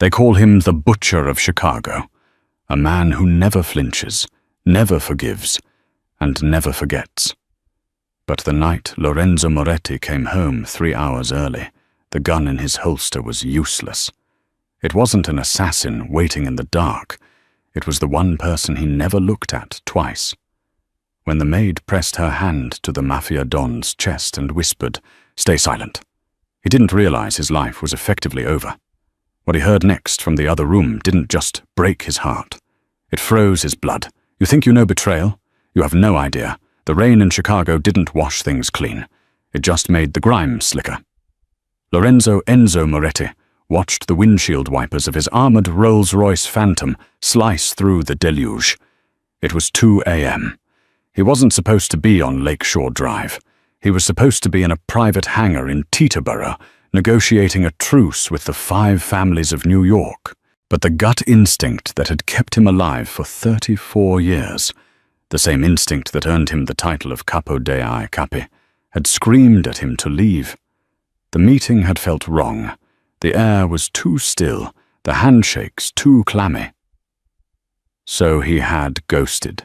They call him the Butcher of Chicago, a man who never flinches, never forgives, and never forgets. But the night Lorenzo Moretti came home 3 hours early, the gun in his holster was useless. It wasn't an assassin waiting in the dark. It was the one person he never looked at twice. When the maid pressed her hand to the Mafia Don's chest and whispered, "Stay silent," he didn't realize his life was effectively over. What he heard next from the other room didn't just break his heart. It froze his blood. You think you know betrayal? You have no idea. The rain in Chicago didn't wash things clean. It just made the grime slicker. Lorenzo Enzo Moretti watched the windshield wipers of his armored Rolls-Royce Phantom slice through the deluge. It was 2 a.m. He wasn't supposed to be on Lakeshore Drive. He was supposed to be in a private hangar in Teterboro, negotiating a truce with the 5 families of New York. But the gut instinct that had kept him alive for 34 years, the same instinct that earned him the title of Capo dei Capi, had screamed at him to leave. The meeting had felt wrong. The air was too still, the handshakes too clammy. So he had ghosted.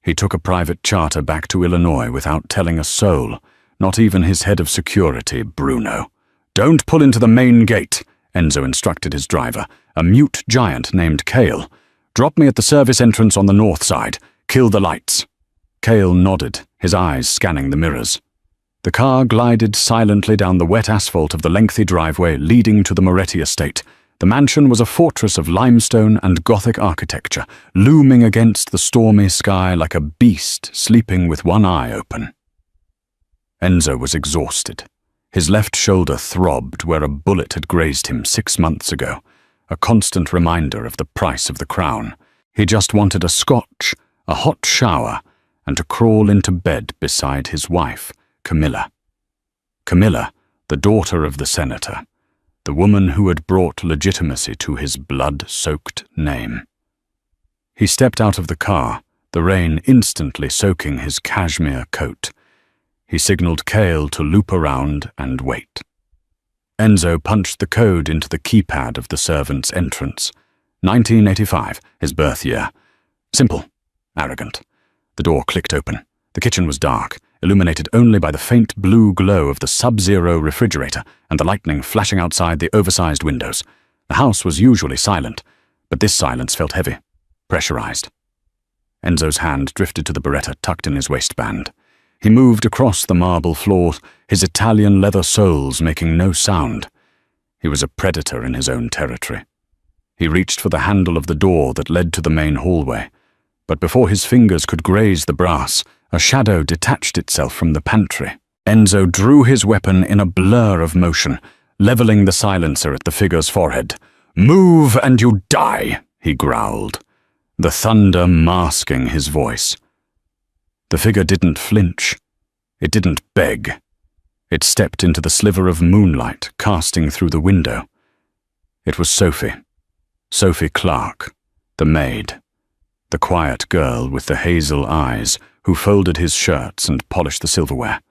He took a private charter back to Illinois without telling a soul, not even his head of security, Bruno. "Don't pull into the main gate," Enzo instructed his driver, a mute giant named Cale. "Drop me at the service entrance on the north side. Kill the lights." Cale nodded, his eyes scanning the mirrors. The car glided silently down the wet asphalt of the lengthy driveway leading to the Moretti estate. The mansion was a fortress of limestone and Gothic architecture, looming against the stormy sky like a beast sleeping with one eye open. Enzo was exhausted. His left shoulder throbbed where a bullet had grazed him 6 months ago, a constant reminder of the price of the crown. He just wanted a scotch, a hot shower, and to crawl into bed beside his wife, Camilla. Camilla, the daughter of the senator, the woman who had brought legitimacy to his blood-soaked name. He stepped out of the car, the rain instantly soaking his cashmere coat. He signaled Cale to loop around and wait. Enzo punched the code into the keypad of the servant's entrance. 1985, his birth year. Simple, arrogant. The door clicked open. The kitchen was dark, illuminated only by the faint blue glow of the Sub-Zero refrigerator and the lightning flashing outside the oversized windows. The house was usually silent, but this silence felt heavy, pressurized. Enzo's hand drifted to the Beretta tucked in his waistband. He moved across the marble floor, his Italian leather soles making no sound. He was a predator in his own territory. He reached for the handle of the door that led to the main hallway, but before his fingers could graze the brass, a shadow detached itself from the pantry. Enzo drew his weapon in a blur of motion, leveling the silencer at the figure's forehead. "Move and you die," he growled, the thunder masking his voice. The figure didn't flinch. It didn't beg. It stepped into the sliver of moonlight casting through the window. It was Sophie. Sophie Clark, the maid. The quiet girl with the hazel eyes who folded his shirts and polished the silverware.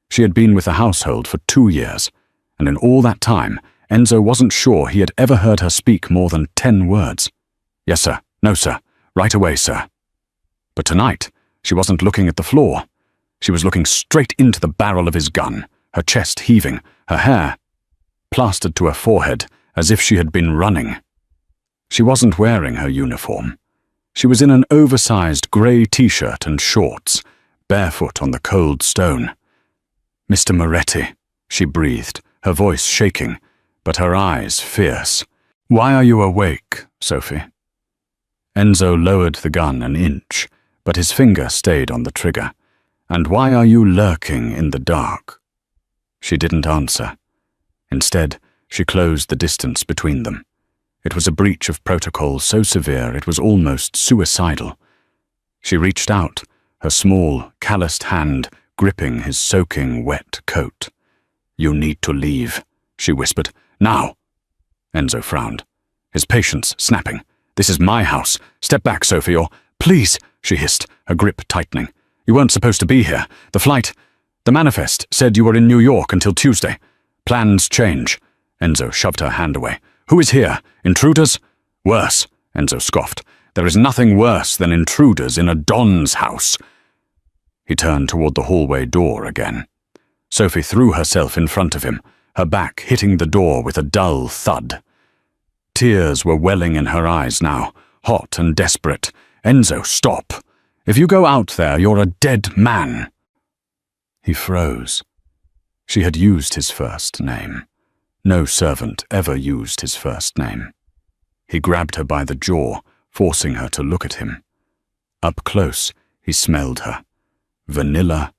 She had been with the household for 2 years, and in all that time, Enzo wasn't sure he had ever heard her speak more than 10 words. "Yes, sir. No, sir. Right away, sir." But tonight, she wasn't looking at the floor. She was looking straight into the barrel of his gun, her chest heaving, her hair plastered to her forehead as if she had been running. She wasn't wearing her uniform. She was in an oversized grey t-shirt and shorts, barefoot on the cold stone. "Mr. Moretti," she breathed, her voice shaking, but her eyes fierce. "Why are you awake, Sophie?" Enzo lowered the gun an inch, but his finger stayed on the trigger. "And why are you lurking in the dark?" She didn't answer. Instead, she closed the distance between them. It was a breach of protocol so severe it was almost suicidal. She reached out, her small, calloused hand gripping his soaking, wet coat. "You need to leave," she whispered. "Now!" Enzo frowned, his patience snapping. "This is my house. Step back, Sophie, or—" "Please," she hissed, her grip tightening. "You weren't supposed to be here. The manifest said you were in New York until Tuesday. Plans change." Enzo shoved her hand away. Who is here? Intruders? Worse, Enzo scoffed. There is nothing worse than intruders in a don's house. He turned toward the hallway door again. Sophie threw herself in front of him, her back hitting the door with a dull thud. Tears were welling in her eyes now, hot and desperate. Enzo, stop. If you go out there, you're a dead man. He froze. She had used his first name. No servant ever used his first name. He grabbed her by the jaw, forcing her to look at him. Up close, he smelled her. Vanilla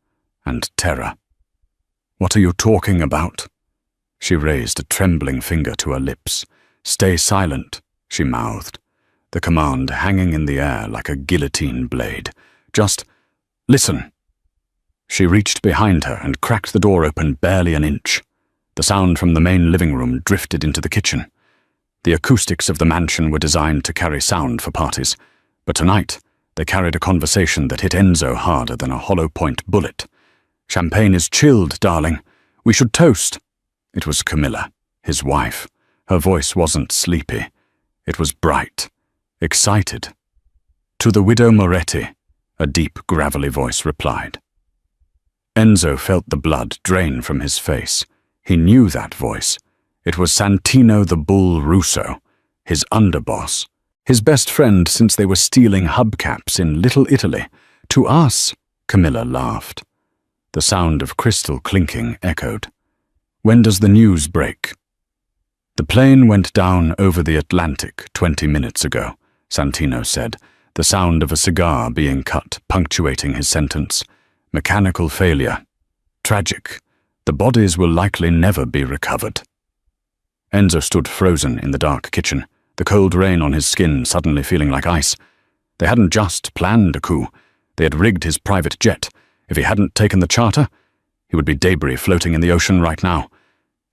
and terror. What are you talking about? She raised a trembling finger to her lips. Stay silent, she mouthed, the command hanging in the air like a guillotine blade. Just listen. She reached behind her and cracked the door open barely an inch. The sound from the main living room drifted into the kitchen. The acoustics of the mansion were designed to carry sound for parties, but tonight they carried a conversation that hit Enzo harder than a hollow-point bullet. Champagne is chilled, darling. We should toast. It was Camilla, his wife. Her voice wasn't sleepy. It was bright, excited. To the widow Moretti, a deep, gravelly voice replied. Enzo felt the blood drain from his face. He knew that voice. It was Santino the Bull Russo, his underboss, his best friend since they were stealing hubcaps in Little Italy. To us, Camilla laughed. The sound of crystal clinking echoed. When does the news break? The plane went down over the Atlantic 20 minutes ago, Santino said, the sound of a cigar being cut punctuating his sentence. Mechanical failure. Tragic. The bodies will likely never be recovered. Enzo stood frozen in the dark kitchen, the cold rain on his skin suddenly feeling like ice. They hadn't just planned a coup. They had rigged his private jet. If he hadn't taken the charter, he would be debris floating in the ocean right now.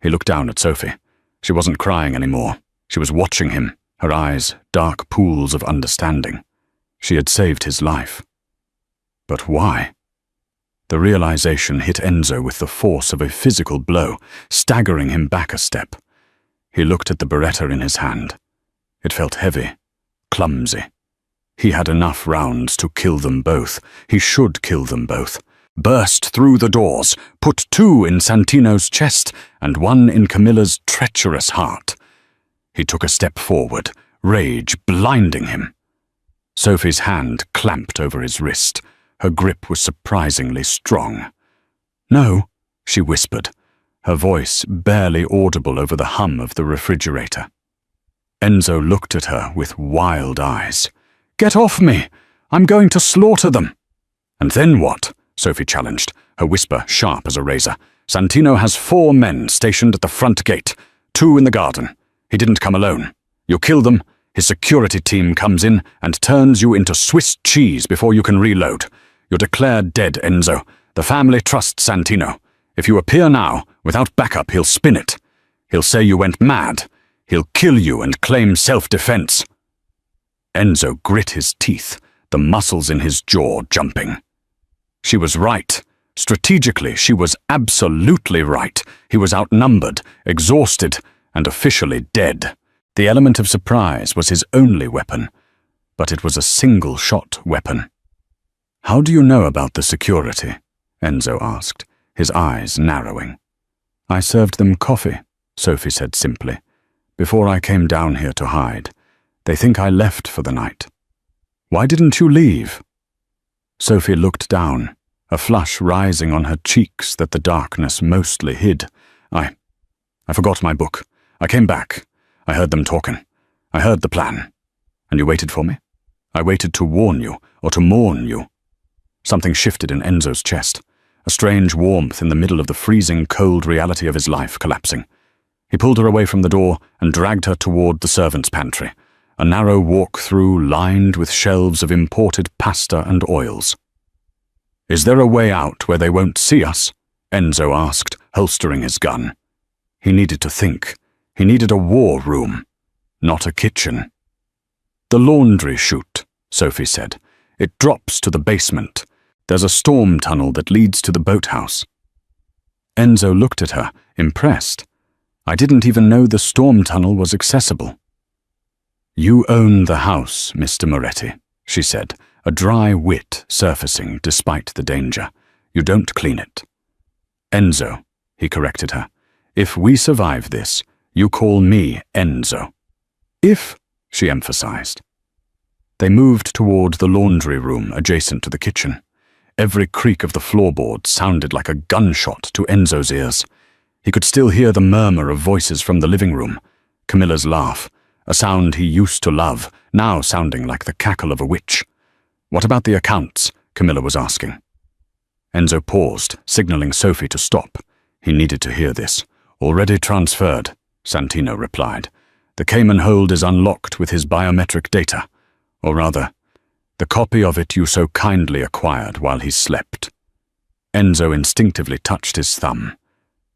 He looked down at Sophie. She wasn't crying anymore. She was watching him, her eyes dark pools of understanding. She had saved his life. But why? The realization hit Enzo with the force of a physical blow, staggering him back a step. He looked at the Beretta in his hand. It felt heavy, clumsy. He had enough rounds to kill them both. He should kill them both. Burst through the doors, put 2 in Santino's chest and 1 in Camilla's treacherous heart. He took a step forward, rage blinding him. Sophie's hand clamped over his wrist. Her grip was surprisingly strong. No, she whispered, her voice barely audible over the hum of the refrigerator. Enzo looked at her with wild eyes. Get off me! I'm going to slaughter them! And then what? Sophie challenged, her whisper sharp as a razor. Santino has 4 men stationed at the front gate, 2 in the garden. He didn't come alone. You kill them, his security team comes in and turns you into Swiss cheese before you can reload. You're declared dead, Enzo. The family trusts Santino. If you appear now, without backup, he'll spin it. He'll say you went mad. He'll kill you and claim self-defense. Enzo grit his teeth, the muscles in his jaw jumping. She was right. Strategically, she was absolutely right. He was outnumbered, exhausted, and officially dead. The element of surprise was his only weapon, but it was a single-shot weapon. How do you know about the security? Enzo asked, his eyes narrowing. I served them coffee, Sophie said simply, before I came down here to hide. They think I left for the night. Why didn't you leave? Sophie looked down, a flush rising on her cheeks that the darkness mostly hid. I forgot my book. I came back. I heard them talking. I heard the plan. And you waited for me? I waited to warn you, or to mourn you. Something shifted in Enzo's chest, a strange warmth in the middle of the freezing cold reality of his life collapsing. He pulled her away from the door and dragged her toward the servants' pantry, a narrow walk-through lined with shelves of imported pasta and oils. Is there a way out where they won't see us? Enzo asked, holstering his gun. He needed to think. He needed a war room, not a kitchen. The laundry chute, Sophie said. It drops to the basement. There's a storm tunnel that leads to the boathouse. Enzo looked at her, impressed. I didn't even know the storm tunnel was accessible." "You own the house, Mr. Moretti," she said, a dry wit surfacing despite the danger. "You don't clean it." "Enzo," he corrected her. "If we survive this, you call me Enzo." "If," she emphasized. They moved toward the laundry room adjacent to the kitchen. Every creak of the floorboards sounded like a gunshot to Enzo's ears. He could still hear the murmur of voices from the living room, Camilla's laugh, a sound he used to love, now sounding like the cackle of a witch. "What about the accounts?" Camilla was asking. Enzo paused, signaling Sophie to stop. He needed to hear this. "Already transferred," Santino replied. "The Cayman hold is unlocked with his biometric data. Or rather, the copy of it you so kindly acquired while he slept." Enzo instinctively touched his thumb.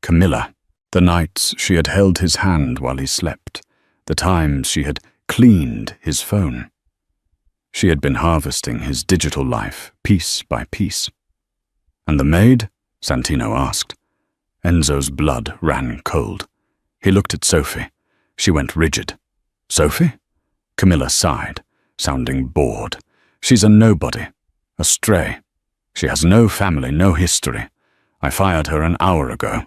Camilla, the nights she had held his hand while he slept, the times she had cleaned his phone. She had been harvesting his digital life piece by piece. "And the maid?" Santino asked. Enzo's blood ran cold. He looked at Sophie. She went rigid. "Sophie?" Camilla sighed, sounding bored. "She's a nobody, a stray. She has no family, no history. I fired her an hour ago.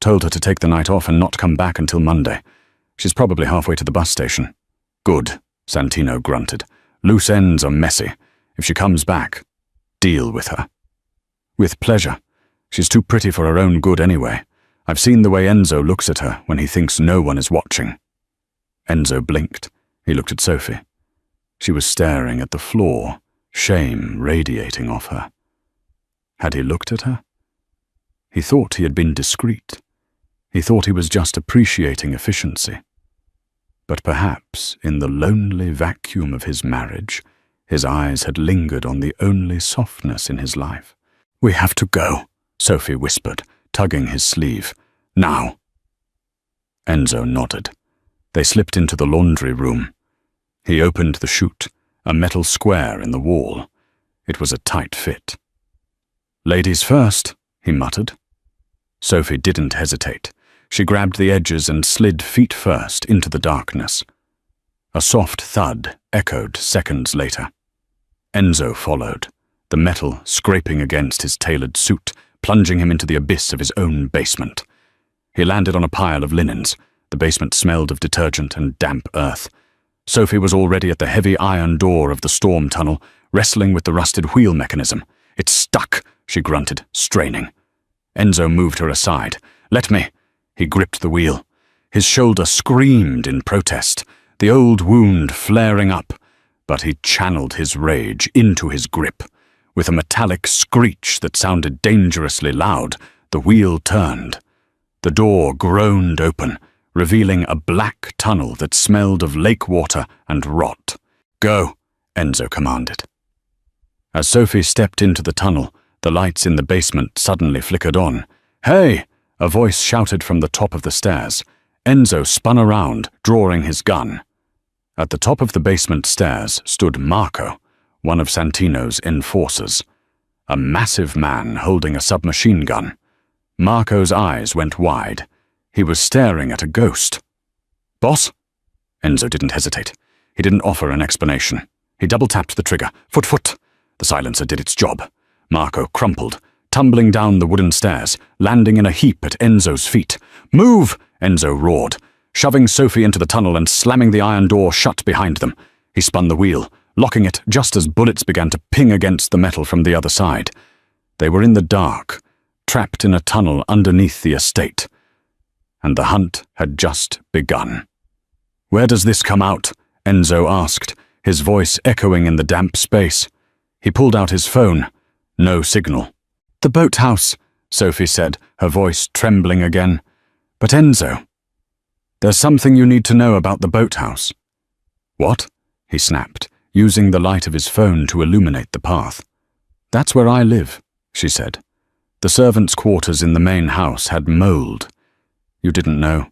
Told her to take the night off and not come back until Monday. She's probably halfway to the bus station." "Good," Santino grunted. "Loose ends are messy. If she comes back, deal with her." "With pleasure. She's too pretty for her own good anyway. I've seen the way Enzo looks at her when he thinks no one is watching." Enzo blinked. He looked at Sophie. She was staring at the floor, shame radiating off her. Had he looked at her? He thought he had been discreet. He thought he was just appreciating efficiency. But perhaps, in the lonely vacuum of his marriage, his eyes had lingered on the only softness in his life. "We have to go," Sophie whispered, tugging his sleeve. "Now." Enzo nodded. They slipped into the laundry room. He opened the chute, a metal square in the wall. It was a tight fit. "Ladies first," he muttered. Sophie didn't hesitate. She grabbed the edges and slid feet first into the darkness. A soft thud echoed seconds later. Enzo followed, the metal scraping against his tailored suit, plunging him into the abyss of his own basement. He landed on a pile of linens. The basement smelled of detergent and damp earth. Sophie was already at the heavy iron door of the storm tunnel, wrestling with the rusted wheel mechanism. "It's stuck," she grunted, straining. Enzo moved her aside. "Let me." He gripped the wheel. His shoulder screamed in protest, the old wound flaring up, but he channeled his rage into his grip. With a metallic screech that sounded dangerously loud, the wheel turned. The door groaned open, revealing a black tunnel that smelled of lake water and rot. "Go," Enzo commanded. As Sophie stepped into the tunnel, the lights in the basement suddenly flickered on. "Hey!" a voice shouted from the top of the stairs. Enzo spun around, drawing his gun. At the top of the basement stairs stood Marco, one of Santino's enforcers. A massive man holding a submachine gun. Marco's eyes went wide. He was staring at a ghost. "Boss?" Enzo didn't hesitate. He didn't offer an explanation. He double-tapped the trigger. Foot! The silencer did its job. Marco crumpled, tumbling down the wooden stairs, landing in a heap at Enzo's feet. "Move!" Enzo roared, shoving Sophie into the tunnel and slamming the iron door shut behind them. He spun the wheel, locking it just as bullets began to ping against the metal from the other side. They were in the dark, trapped in a tunnel underneath the estate. And the hunt had just begun. "Where does this come out?" Enzo asked, his voice echoing in the damp space. He pulled out his phone. No signal. "The boathouse," Sophie said, her voice trembling again. "But Enzo, there's something you need to know about the boathouse." "What?" he snapped, using the light of his phone to illuminate the path. "That's where I live," she said. "The servants' quarters in the main house had mold. You didn't know.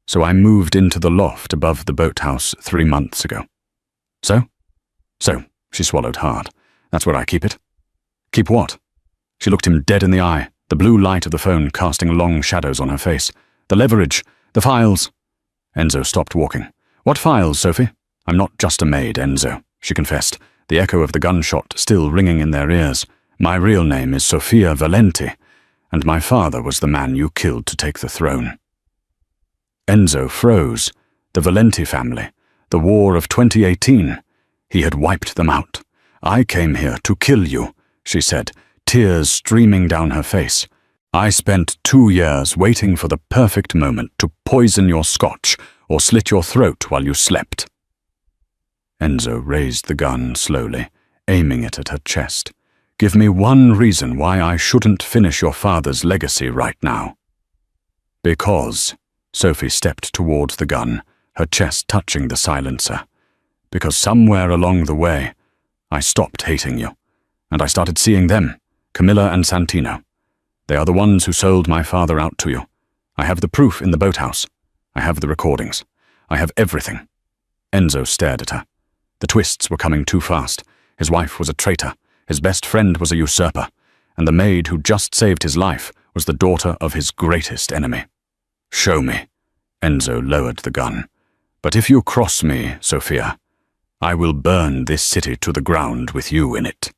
So I moved into the loft above the boathouse 3 months ago." So, she swallowed hard. "That's where I keep it." "Keep what?" She looked him dead in the eye, the blue light of the phone casting long shadows on her face. "The leverage, The files. Enzo stopped walking. What files, Sophie? I'm not just a maid, Enzo, she confessed, the echo of the gunshot still ringing in their ears. My real name is Sofia Valenti, and my father was the man you killed to take the throne. Enzo froze. The Valenti family. The war of 2018. He had wiped them out. I came here to kill you, she said, tears streaming down her face. I spent 2 years waiting for the perfect moment to poison your scotch or slit your throat while you slept. Enzo raised the gun slowly, aiming it at her chest. Give me one reason why I shouldn't finish your father's legacy right now. Because, Sophie stepped towards the gun, her chest touching the silencer. Because somewhere along the way, I stopped hating you, and I started seeing them, Camilla and Santino. They are the ones who sold my father out to you. I have the proof in the boathouse. I have the recordings. I have everything. Enzo stared at her. The twists were coming too fast. His wife was a traitor. His best friend was a usurper. And the maid who just saved his life was the daughter of his greatest enemy. Show me. Enzo lowered the gun. But if you cross me, Sophia, I will burn this city to the ground with you in it.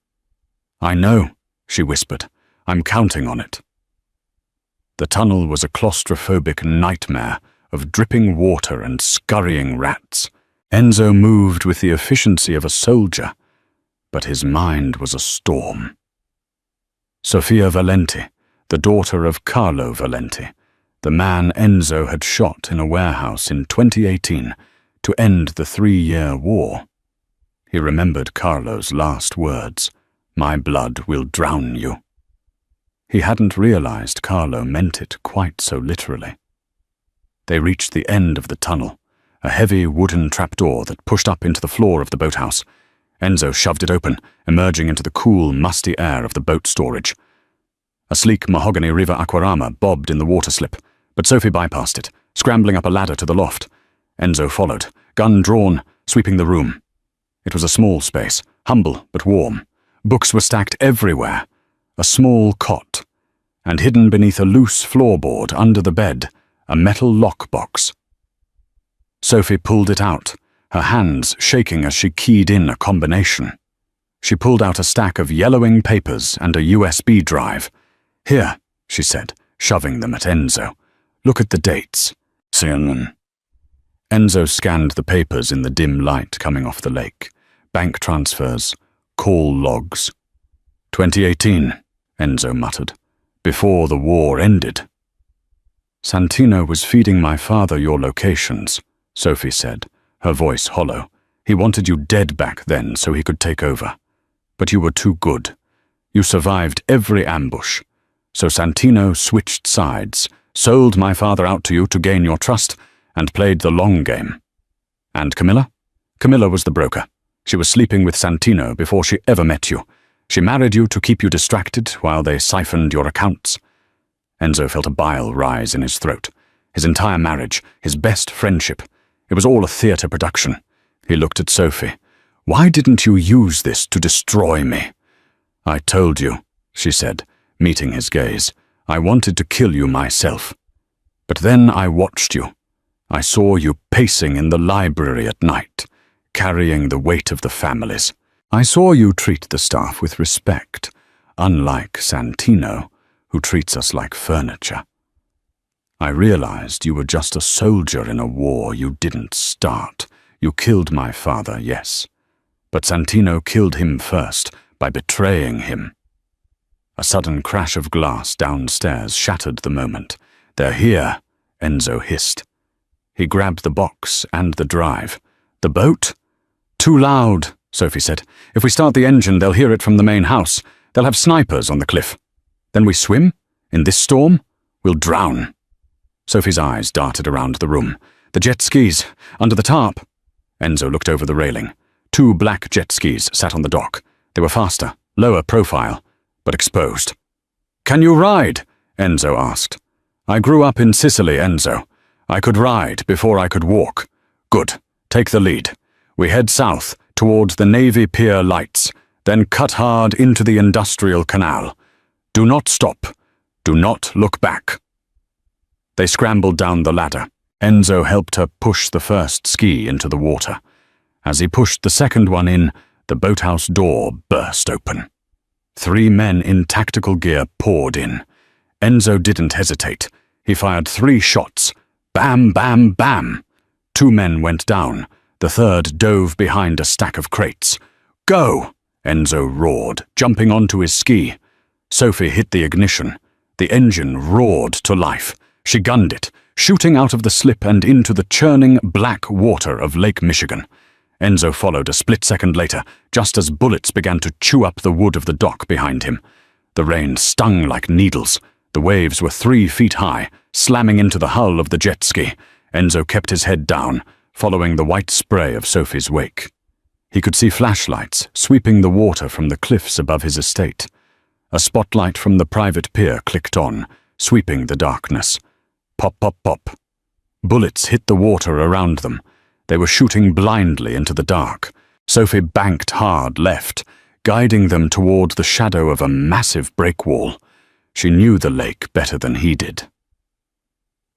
I know, she whispered. I'm counting on it. The tunnel was a claustrophobic nightmare of dripping water and scurrying rats. Enzo moved with the efficiency of a soldier, but his mind was a storm. Sofia Valenti, the daughter of Carlo Valenti, the man Enzo had shot in a warehouse in 2018 to end the 3-year war. He remembered Carlo's last words, "My blood will drown you." He hadn't realized Carlo meant it quite so literally. They reached the end of the tunnel, a heavy wooden trapdoor that pushed up into the floor of the boathouse. Enzo shoved it open, emerging into the cool, musty air of the boat storage. A sleek mahogany Riva Aquarama bobbed in the water slip, but Sophie bypassed it, scrambling up a ladder to the loft. Enzo followed, gun drawn, sweeping the room. It was a small space, humble but warm. Books were stacked everywhere. A small cot, and hidden beneath a loose floorboard under the bed, a metal lockbox. Sophie pulled it out, her hands shaking as she keyed in a combination. She pulled out a stack of yellowing papers and a USB drive. Here, she said, shoving them at Enzo. Look at the dates. Enzo scanned the papers in the dim light coming off the lake. Bank transfers, call logs. 2018, Enzo muttered. Before the war ended. Santino was feeding my father your locations, Sophie said, her voice hollow. He wanted you dead back then so he could take over. But you were too good. You survived every ambush. So Santino switched sides, sold my father out to you to gain your trust, and played the long game. And Camilla? Camilla was the broker. She was sleeping with Santino before she ever met you. She married you to keep you distracted while they siphoned your accounts. Enzo felt a bile rise in his throat. His entire marriage, his best friendship. It was all a theatre production. He looked at Sophie. Why didn't you use this to destroy me? I told you, she said, meeting his gaze. I wanted to kill you myself. But then I watched you. I saw you pacing in the library at night, carrying the weight of the families. I saw you treat the staff with respect, unlike Santino, who treats us like furniture. I realized you were just a soldier in a war you didn't start. You killed my father, yes. But Santino killed him first by betraying him. A sudden crash of glass downstairs shattered the moment. They're here, Enzo hissed. He grabbed the box and the drive. The boat? Too loud, Sophie said. If we start the engine, they'll hear it from the main house. They'll have snipers on the cliff. Then we swim? In this storm? We'll drown. Sophie's eyes darted around the room. The jet skis, under the tarp. Enzo looked over the railing. 2 black jet skis sat on the dock. They were faster, lower profile, but exposed. Can you ride? Enzo asked. I grew up in Sicily, Enzo. I could ride before I could walk. Good. Take the lead. We head south, towards the Navy Pier lights, then cut hard into the industrial canal. Do not stop. Do not look back. They scrambled down the ladder, Enzo helped her push the first ski into the water. As he pushed the second one in, the boathouse door burst open. 3 men in tactical gear poured in. Enzo didn't hesitate. He fired 3 shots. Bam, bam, bam! 2 men went down. The third dove behind a stack of crates. "Go!" Enzo roared, jumping onto his ski. Sophie hit the ignition. The engine roared to life. She gunned it, shooting out of the slip and into the churning black water of Lake Michigan. Enzo followed a split second later, just as bullets began to chew up the wood of the dock behind him. The rain stung like needles. The waves were 3 feet high, slamming into the hull of the jet ski. Enzo kept his head down, following the white spray of Sophie's wake. He could see flashlights sweeping the water from the cliffs above his estate. A spotlight from the private pier clicked on, sweeping the darkness. Pop, pop, pop. Bullets hit the water around them. They were shooting blindly into the dark. Sophie banked hard left, guiding them toward the shadow of a massive breakwall. She knew the lake better than he did.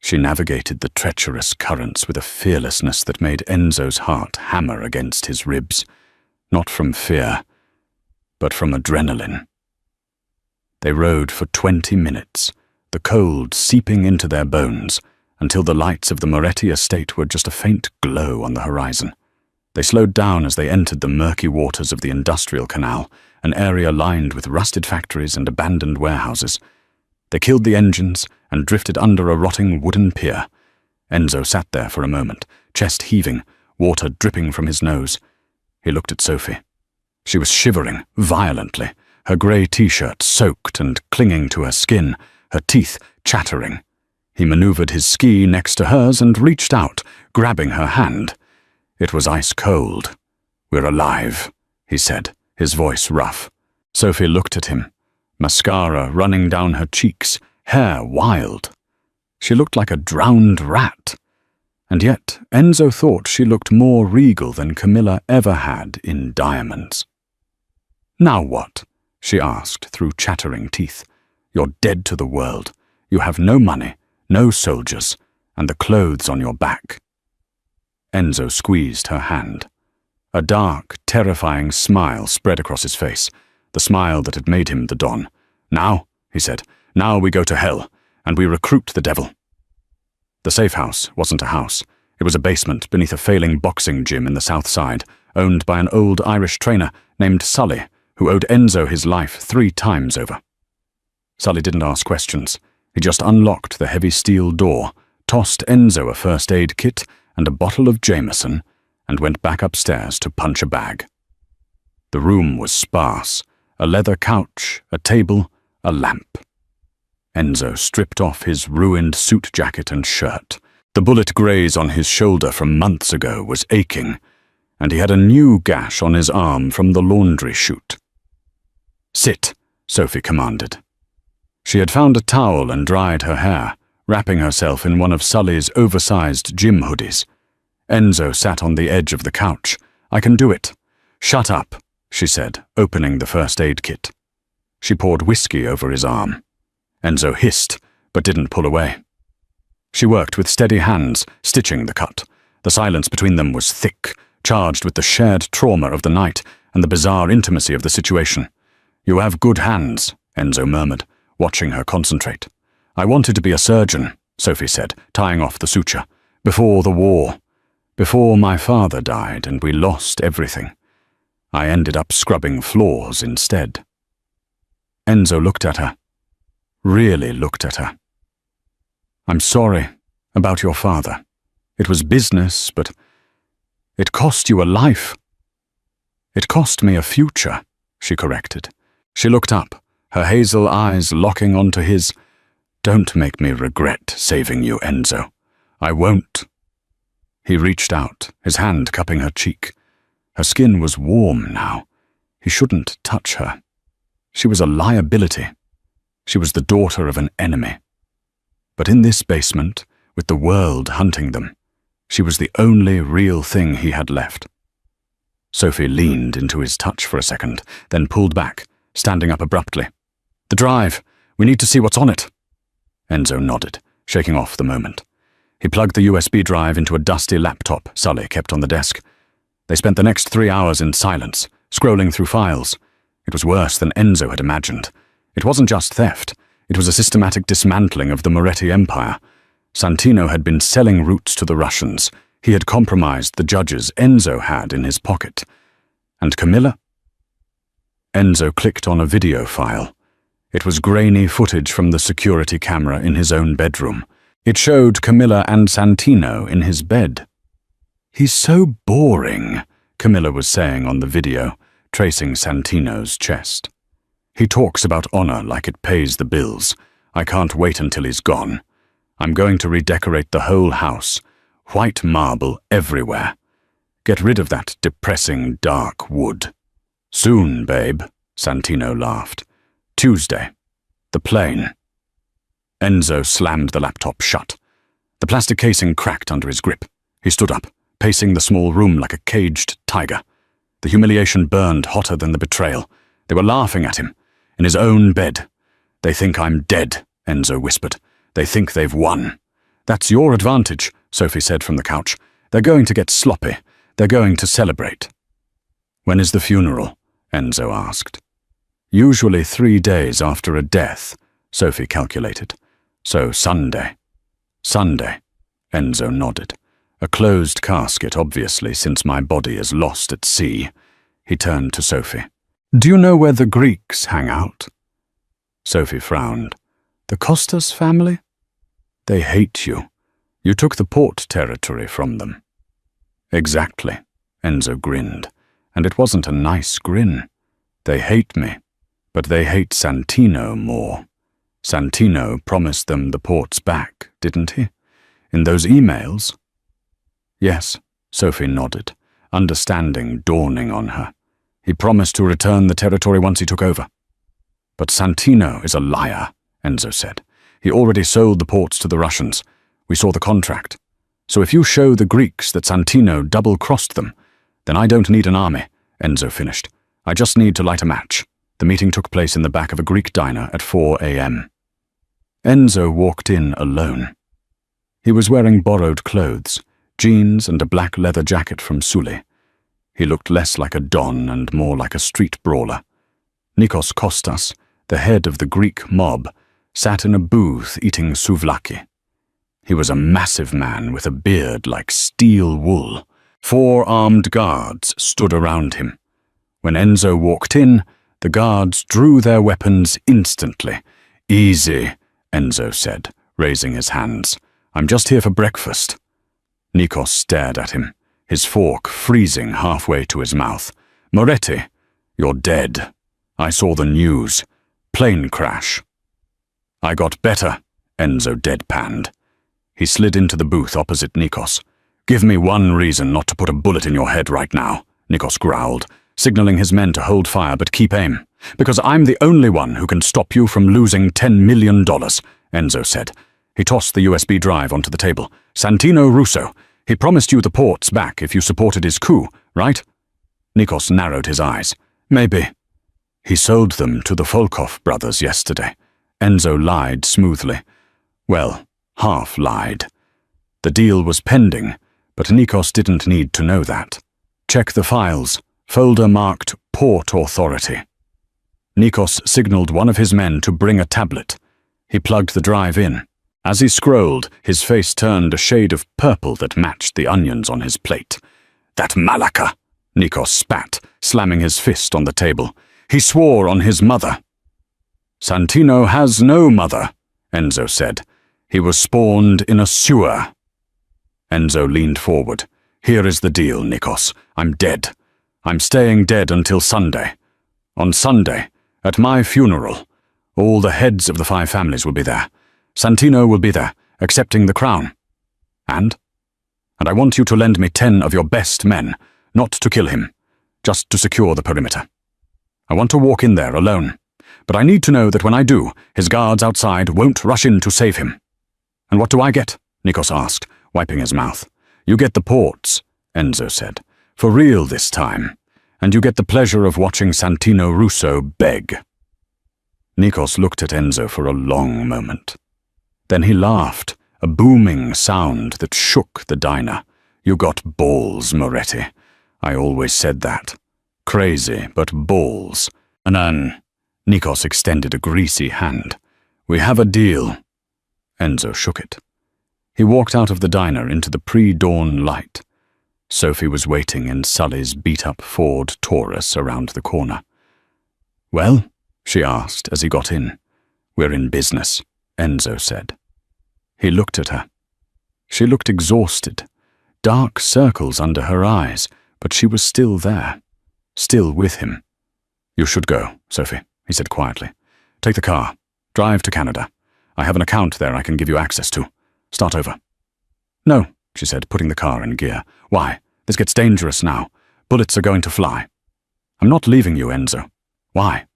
She navigated the treacherous currents with a fearlessness that made Enzo's heart hammer against his ribs, not from fear, but from adrenaline. They rowed for 20 minutes, the cold seeping into their bones, until the lights of the Moretti estate were just a faint glow on the horizon. They slowed down as they entered the murky waters of the industrial canal, an area lined with rusted factories and abandoned warehouses. They killed the engines and drifted under a rotting wooden pier. Enzo sat there for a moment, chest heaving, water dripping from his nose. He looked at Sophie. She was shivering violently, her grey t-shirt soaked and clinging to her skin, her teeth chattering. He maneuvered his ski next to hers and reached out, grabbing her hand. It was ice cold. "We're alive," he said, his voice rough. Sophie looked at him, mascara running down her cheeks, hair wild. She looked like a drowned rat. And yet Enzo thought she looked more regal than Camilla ever had in diamonds. "Now what?" she asked through chattering teeth. "You're dead to the world. You have no money, no soldiers, and the clothes on your back." Enzo squeezed her hand. A dark, terrifying smile spread across his face, the smile that had made him the Don. "Now," he said, "now we go to hell, and we recruit the devil." The safe house wasn't a house. It was a basement beneath a failing boxing gym in the South Side, owned by an old Irish trainer named Sully, who owed Enzo his life 3 times over. Sully didn't ask questions. He just unlocked the heavy steel door, tossed Enzo a first aid kit and a bottle of Jameson, and went back upstairs to punch a bag. The room was sparse, a leather couch, a table, a lamp. Enzo stripped off his ruined suit jacket and shirt. The bullet graze on his shoulder from months ago was aching, and he had a new gash on his arm from the laundry chute. "Sit," Sophie commanded. She had found a towel and dried her hair, wrapping herself in one of Sully's oversized gym hoodies. Enzo sat on the edge of the couch. "I can do it." "Shut up," she said, opening the first aid kit. She poured whiskey over his arm. Enzo hissed, but didn't pull away. She worked with steady hands, stitching the cut. The silence between them was thick, charged with the shared trauma of the night and the bizarre intimacy of the situation. "You have good hands," Enzo murmured, watching her concentrate. "I wanted to be a surgeon," Sophie said, tying off the suture. "Before the war. Before my father died and we lost everything. I ended up scrubbing floors instead." Enzo looked at her. Really looked at her. "I'm sorry about your father. It was business, but it cost you a life." "It cost me a future," she corrected. She looked up, her hazel eyes locking onto his. "Don't make me regret saving you, Enzo. I won't." He reached out, his hand cupping her cheek. Her skin was warm now. He shouldn't touch her. She was a liability. She was the daughter of an enemy. But in this basement, with the world hunting them, she was the only real thing he had left. Sophie leaned into his touch for a second, then pulled back, standing up abruptly. "The drive. We need to see what's on it." Enzo nodded, shaking off the moment. He plugged the USB drive into a dusty laptop Sully kept on the desk. They spent the next 3 hours in silence, scrolling through files. It was worse than Enzo had imagined. It wasn't just theft. It was a systematic dismantling of the Moretti empire. Santino had been selling routes to the Russians. He had compromised the judges Enzo had in his pocket. And Camilla? Enzo clicked on a video file. It was grainy footage from the security camera in his own bedroom. It showed Camilla and Santino in his bed. "He's so boring," Camilla was saying on the video, tracing Santino's chest. "He talks about honor like it pays the bills. I can't wait until he's gone. I'm going to redecorate the whole house. White marble everywhere. Get rid of that depressing dark wood." "Soon, babe," Santino laughed. "Tuesday. The plane." Enzo slammed the laptop shut. The plastic casing cracked under his grip. He stood up, pacing the small room like a caged tiger. The humiliation burned hotter than the betrayal. They were laughing at him, in his own bed. "They think I'm dead," Enzo whispered. "They think they've won." "That's your advantage," Sophie said from the couch. "They're going to get sloppy. They're going to celebrate." "When is the funeral?" Enzo asked. "Usually 3 days after a death," Sophie calculated. "So Sunday." "Sunday," Enzo nodded. "A closed casket, obviously, since my body is lost at sea." He turned to Sophie. "Do you know where the Greeks hang out?" Sophie frowned. "The Costas family?" "They hate you. You took the port territory from them." "Exactly," Enzo grinned. And it wasn't a nice grin. "They hate me, but they hate Santino more. Santino promised them the ports back, didn't he? In those emails?" "Yes," Sophie nodded, understanding dawning on her. "He promised to return the territory once he took over." "But Santino is a liar," Enzo said. "He already sold the ports to the Russians. We saw the contract. So if you show the Greeks that Santino double-crossed them, then I don't need an army," Enzo finished. "I just need to light a match." The meeting took place in the back of a Greek diner at 4 a.m. Enzo walked in alone. He was wearing borrowed clothes, jeans and a black leather jacket from Sully. He looked less like a don and more like a street brawler. Nikos Kostas, the head of the Greek mob, sat in a booth eating souvlaki. He was a massive man with a beard like steel wool. 4 armed guards stood around him. When Enzo walked in, the guards drew their weapons instantly. "Easy," Enzo said, raising his hands. "I'm just here for breakfast." Nikos stared at him, his fork freezing halfway to his mouth. "Moretti, you're dead. I saw the news. Plane crash." "I got better," Enzo deadpanned. He slid into the booth opposite Nikos. "Give me one reason not to put a bullet in your head right now," Nikos growled, signaling his men to hold fire but keep aim. "Because I'm the only one who can stop you from losing $10 million, Enzo said. He tossed the USB drive onto the table. "Santino Russo, he promised you the ports back if you supported his coup, right?" Nikos narrowed his eyes. "Maybe." "He sold them to the Volkov brothers yesterday." Enzo lied smoothly. Well, half lied. The deal was pending, but Nikos didn't need to know that. "Check the files. Folder marked Port Authority." Nikos signaled one of his men to bring a tablet. He plugged the drive in. As he scrolled, his face turned a shade of purple that matched the onions on his plate. "That Malaka!" Nikos spat, slamming his fist on the table. "He swore on his mother." "Santino has no mother," Enzo said. "He was spawned in a sewer." Enzo leaned forward. "Here is the deal, Nikos. I'm dead. I'm staying dead until Sunday. On Sunday, at my funeral, all the heads of the 5 families will be there. Santino will be there, accepting the crown. And I want you to lend me 10 of your best men, not to kill him, just to secure the perimeter. I want to walk in there alone, but I need to know that when I do, his guards outside won't rush in to save him." "And what do I get?" Nikos asked, wiping his mouth. "You get the ports," Enzo said. "For real this time. And you get the pleasure of watching Santino Russo beg." Nikos looked at Enzo for a long moment. Then he laughed, a booming sound that shook the diner. "You got balls, Moretti. I always said that. Crazy, but balls." "Anan." Nikos extended a greasy hand. "We have a deal." Enzo shook it. He walked out of the diner into the pre-dawn light. Sophie was waiting in Sully's beat-up Ford Taurus around the corner. "Well?" she asked as he got in. "We're in business," Enzo said. He looked at her. She looked exhausted, dark circles under her eyes, but she was still there, still with him. "You should go, Sophie," he said quietly. "Take the car. Drive to Canada. I have an account there I can give you access to. Start over." "No," she said, putting the car in gear. "Why? This gets dangerous now. Bullets are going to fly." "I'm not leaving you, Enzo." "Why?"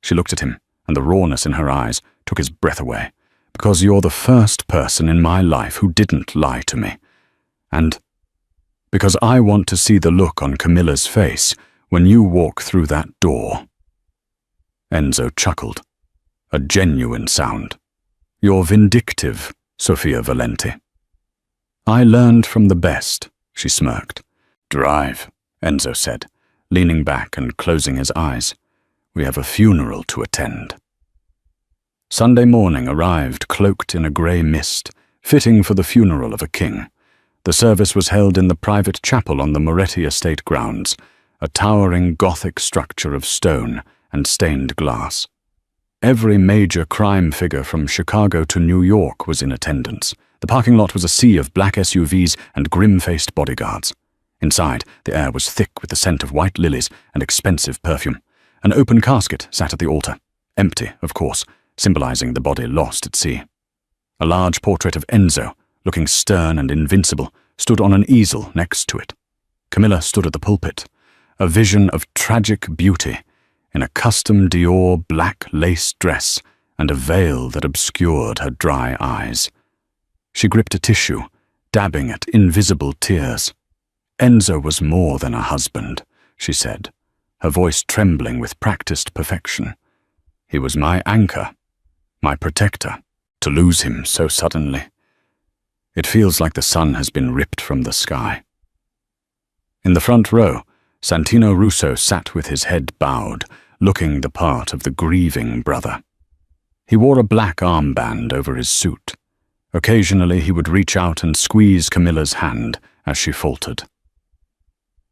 She looked at him, and the rawness in her eyes took his breath away. "Because you're the first person in my life who didn't lie to me. And because I want to see the look on Camilla's face when you walk through that door." Enzo chuckled. A genuine sound. "You're vindictive, Sofia Valenti." "I learned from the best," she smirked. "Drive," Enzo said, leaning back and closing his eyes. "We have a funeral to attend." Sunday morning arrived cloaked in a grey mist, fitting for the funeral of a king. The service was held in the private chapel on the Moretti estate grounds, a towering Gothic structure of stone and stained glass. Every major crime figure from Chicago to New York was in attendance. The parking lot was a sea of black SUVs and grim-faced bodyguards. Inside, the air was thick with the scent of white lilies and expensive perfume. An open casket sat at the altar, empty, of course, symbolizing the body lost at sea. A large portrait of Enzo, looking stern and invincible, stood on an easel next to it. Camilla stood at the pulpit, a vision of tragic beauty, in a custom Dior black lace dress and a veil that obscured her dry eyes. She gripped a tissue, dabbing at invisible tears. "Enzo was more than a husband," she said, her voice trembling with practiced perfection. "He was my anchor, my protector. To lose him so suddenly. It feels like the sun has been ripped from the sky." In the front row, Santino Russo sat with his head bowed, looking the part of the grieving brother. He wore a black armband over his suit. Occasionally he would reach out and squeeze Camilla's hand as she faltered.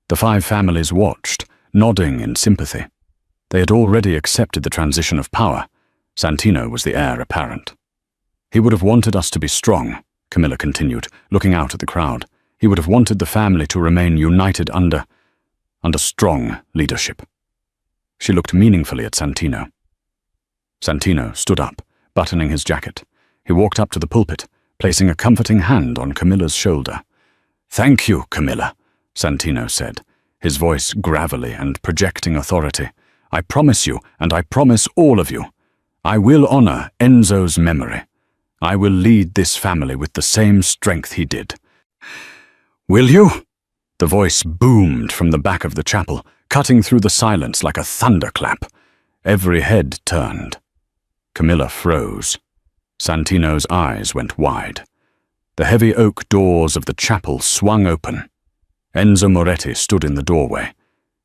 The five families watched, nodding in sympathy. They had already accepted the transition of power. Santino was the heir apparent. "He would have wanted us to be strong," Camilla continued, looking out at the crowd. "He would have wanted the family to remain united under strong leadership." She looked meaningfully at Santino. Santino stood up, buttoning his jacket. He walked up to the pulpit, placing a comforting hand on Camilla's shoulder. "Thank you, Camilla," Santino said, his voice gravelly and projecting authority. "I promise you, and I promise all of you, I will honor Enzo's memory. I will lead this family with the same strength he did." "Will you?" The voice boomed from the back of the chapel, cutting through the silence like a thunderclap. Every head turned. Camilla froze. Santino's eyes went wide. The heavy oak doors of the chapel swung open. Enzo Moretti stood in the doorway.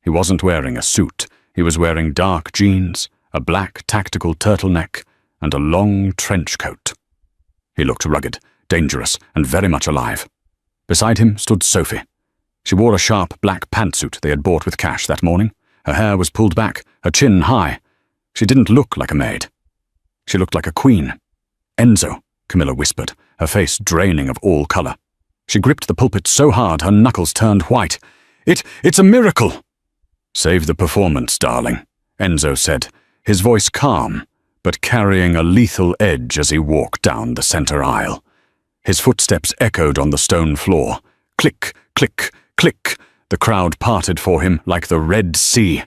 He wasn't wearing a suit. He was wearing dark jeans, a black tactical turtleneck, and a long trench coat. He looked rugged, dangerous, and very much alive. Beside him stood Sophie. She wore a sharp black pantsuit they had bought with cash that morning. Her hair was pulled back, her chin high. She didn't look like a maid. She looked like a queen. "Enzo," Camilla whispered, her face draining of all color. She gripped the pulpit so hard her knuckles turned white. It's a miracle!" "Save the performance, darling," Enzo said, his voice calm, but carrying a lethal edge as he walked down the center aisle. His footsteps echoed on the stone floor. Click, click, click. The crowd parted for him like the Red Sea.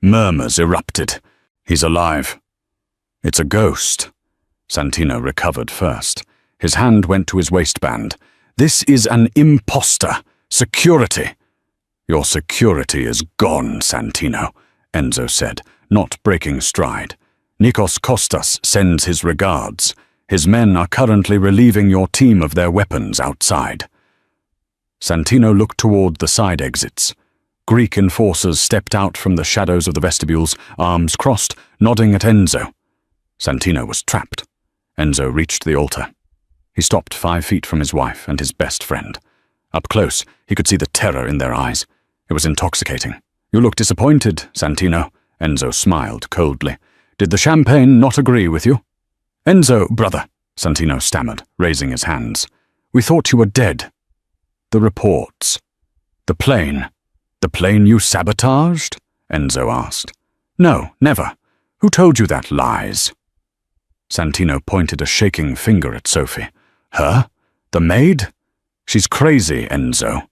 Murmurs erupted. "He's alive." "It's a ghost." Santino recovered first. His hand went to his waistband. "This is an imposter. Security." "Your security is gone, Santino," Enzo said, not breaking stride. "Nikos Kostas sends his regards. His men are currently relieving your team of their weapons outside." Santino looked toward the side exits. Greek enforcers stepped out from the shadows of the vestibules, arms crossed, nodding at Enzo. Santino was trapped. Enzo reached the altar. He stopped 5 feet from his wife and his best friend. Up close, he could see the terror in their eyes. It was intoxicating. "You look disappointed, Santino." Enzo smiled coldly. "Did the champagne not agree with you?" "Enzo, brother," Santino stammered, raising his hands. "We thought you were dead." "The reports. The plane. The plane you sabotaged?" Enzo asked. "No, never. Who told you that, lies?" Santino pointed a shaking finger at Sophie. "Her? The maid? She's crazy, Enzo.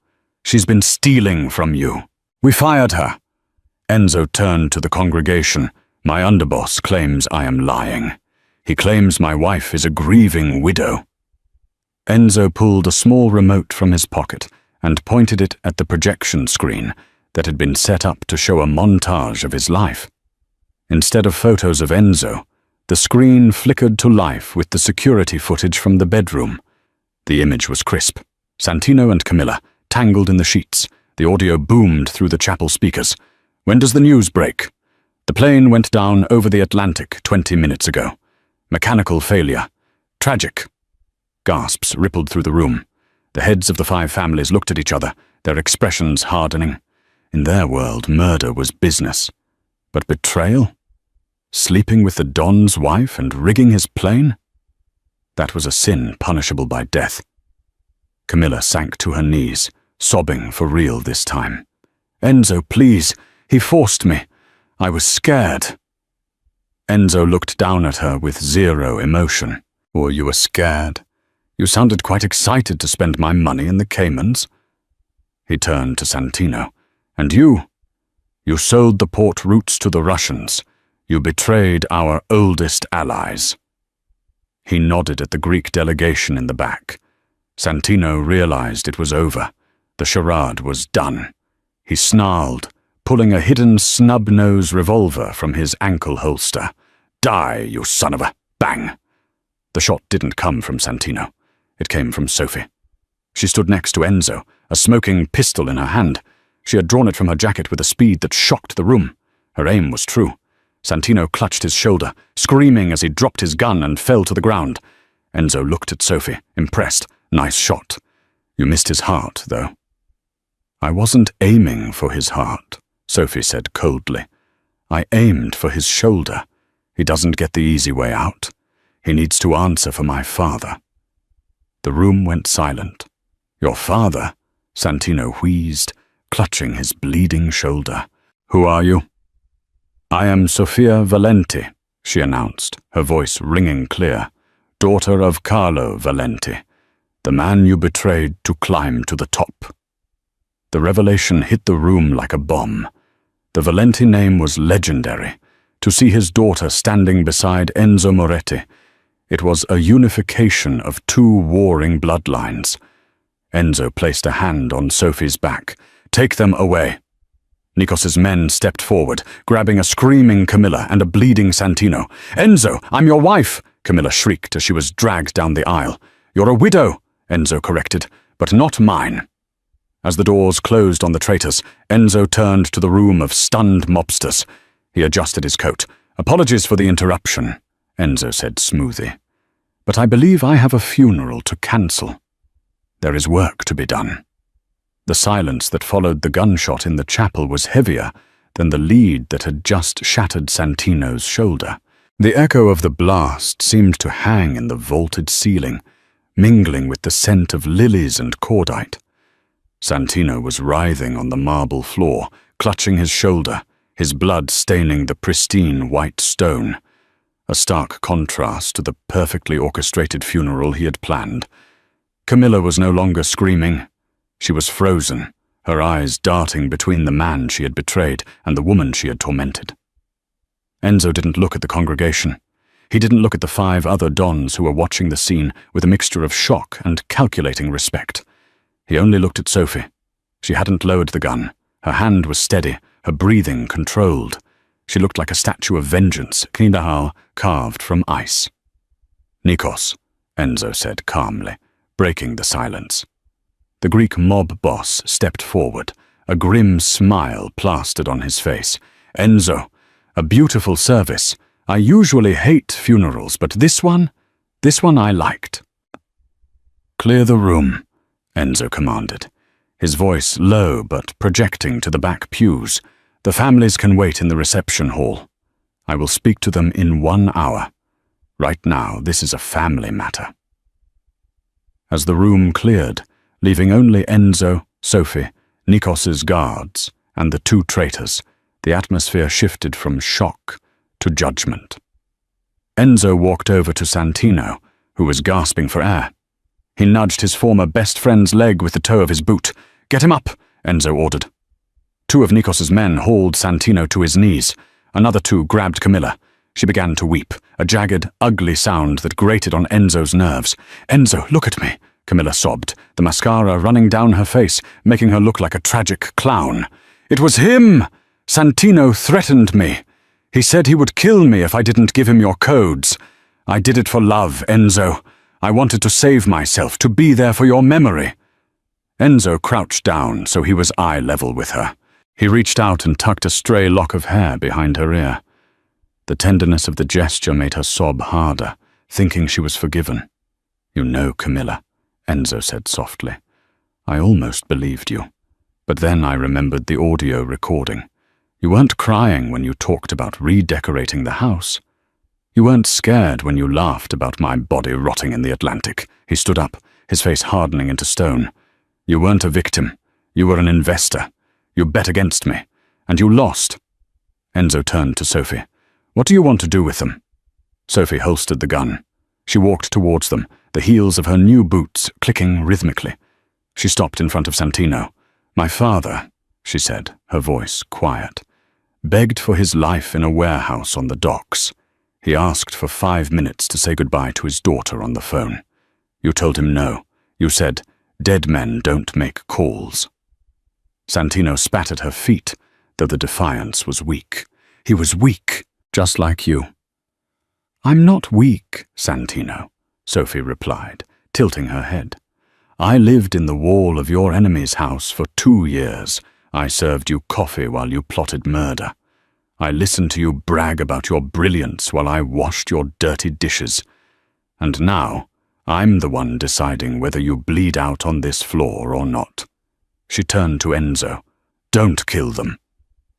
She's been stealing from you. We fired her." Enzo turned to the congregation. "My underboss claims I am lying. He claims my wife is a grieving widow." Enzo pulled a small remote from his pocket and pointed it at the projection screen that had been set up to show a montage of his life. Instead of photos of Enzo, the screen flickered to life with the security footage from the bedroom. The image was crisp. Santino and Camilla, tangled in the sheets. The audio boomed through the chapel speakers. "When does the news break?" "The plane went down over the Atlantic 20 minutes ago. Mechanical failure. Tragic." Gasps rippled through the room. The heads of the 5 families looked at each other, their expressions hardening. In their world, murder was business. But betrayal? Sleeping with the Don's wife and rigging his plane? That was a sin punishable by death. Camilla sank to her knees, sobbing for real this time. "Enzo, please. He forced me. I was scared." Enzo looked down at her with zero emotion. "Or you were scared? You sounded quite excited to spend my money in the Caymans." He turned to Santino. "And you? You sold the port routes to the Russians. You betrayed our oldest allies." He nodded at the Greek delegation in the back. Santino realized it was over. The charade was done. He snarled, pulling a hidden snub-nose revolver from his ankle holster. "Die, you son of a—" Bang! The shot didn't come from Santino. It came from Sophie. She stood next to Enzo, a smoking pistol in her hand. She had drawn it from her jacket with a speed that shocked the room. Her aim was true. Santino clutched his shoulder, screaming as he dropped his gun and fell to the ground. Enzo looked at Sophie, impressed. "Nice shot. You missed his heart, though." "I wasn't aiming for his heart," Sophie said coldly. "I aimed for his shoulder. He doesn't get the easy way out. He needs to answer for my father." The room went silent. "Your father?" Santino wheezed, clutching his bleeding shoulder. "Who are you?" "I am Sofia Valenti," she announced, her voice ringing clear. "Daughter of Carlo Valenti, the man you betrayed to climb to the top." The revelation hit the room like a bomb. The Valenti name was legendary. To see his daughter standing beside Enzo Moretti, it was a unification of 2 warring bloodlines. Enzo placed a hand on Sophie's back. "Take them away." Nikos's men stepped forward, grabbing a screaming Camilla and a bleeding Santino. "Enzo, I'm your wife!" Camilla shrieked as she was dragged down the aisle. "You're a widow," Enzo corrected, "but not mine." As the doors closed on the traitors, Enzo turned to the room of stunned mobsters. He adjusted his coat. "Apologies for the interruption," Enzo said smoothly. "But I believe I have a funeral to cancel. There is work to be done." The silence that followed the gunshot in the chapel was heavier than the lead that had just shattered Santino's shoulder. The echo of the blast seemed to hang in the vaulted ceiling, mingling with the scent of lilies and cordite. Santino was writhing on the marble floor, clutching his shoulder, his blood staining the pristine white stone. A stark contrast to the perfectly orchestrated funeral he had planned. Camilla was no longer screaming. She was frozen, her eyes darting between the man she had betrayed and the woman she had tormented. Enzo didn't look at the congregation. He didn't look at the 5 other dons who were watching the scene with a mixture of shock and calculating respect. He only looked at Sophie. She hadn't lowered the gun. Her hand was steady, her breathing controlled. She looked like a statue of vengeance, Knidahal carved from ice. Nikos, Enzo said calmly, breaking the silence. The Greek mob boss stepped forward, a grim smile plastered on his face. Enzo, a beautiful service. I usually hate funerals, but this one I liked. Clear the room, Enzo commanded, his voice low but projecting to the back pews. The families can wait in the reception hall. I will speak to them in 1 hour. Right now, this is a family matter. As the room cleared, leaving only Enzo, Sophie, Nikos's guards, and the 2 traitors, the atmosphere shifted from shock to judgment. Enzo walked over to Santino, who was gasping for air. He nudged his former best friend's leg with the toe of his boot. "Get him up," Enzo ordered. 2 of Nikos's men hauled Santino to his knees. Another 2 grabbed Camilla. She began to weep, a jagged, ugly sound that grated on Enzo's nerves. "Enzo, look at me," Camilla sobbed, the mascara running down her face, making her look like a tragic clown. "It was him! Santino threatened me. He said he would kill me if I didn't give him your codes. I did it for love, Enzo. I wanted to save myself, to be there for your memory." Enzo crouched down so he was eye level with her. He reached out and tucked a stray lock of hair behind her ear. The tenderness of the gesture made her sob harder, thinking she was forgiven. "You know, Camilla," Enzo said softly. "I almost believed you. But then I remembered the audio recording. You weren't crying when you talked about redecorating the house. You weren't scared when you laughed about my body rotting in the Atlantic." He stood up, his face hardening into stone. "You weren't a victim. You were an investor. You bet against me, and you lost." Enzo turned to Sophie. "What do you want to do with them?" Sophie holstered the gun. She walked towards them, the heels of her new boots clicking rhythmically. She stopped in front of Santino. "My father," she said, her voice quiet, "begged for his life in a warehouse on the docks. He asked for 5 minutes to say goodbye to his daughter on the phone. You told him no. You said, 'Dead men don't make calls.'" Santino spat at her feet, though the defiance was weak. He was weak, just like you. "I'm not weak, Santino," Sophie replied, tilting her head. "I lived in the wall of your enemy's house for 2 years. I served you coffee while you plotted murder. I listened to you brag about your brilliance while I washed your dirty dishes. And now, I'm the one deciding whether you bleed out on this floor or not." She turned to Enzo. "Don't kill them."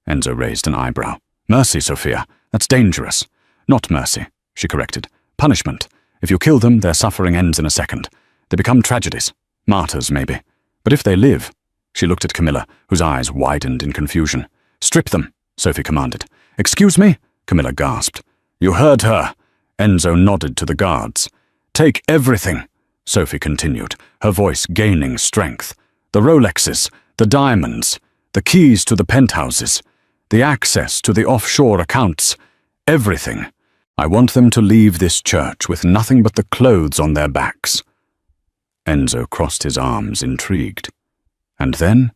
Enzo raised an eyebrow. "Mercy, Sophia. That's dangerous." "Not mercy," she corrected. "Punishment. If you kill them, their suffering ends in a second. They become tragedies. Martyrs, maybe. But if they live—" She looked at Camilla, whose eyes widened in confusion. "Strip them," Sophie commanded. "Excuse me?" Camilla gasped. "You heard her." Enzo nodded to the guards. "Take everything," Sophie continued, her voice gaining strength. "The Rolexes, the diamonds, the keys to the penthouses, the access to the offshore accounts, everything. I want them to leave this church with nothing but the clothes on their backs." Enzo crossed his arms, intrigued. "And then?"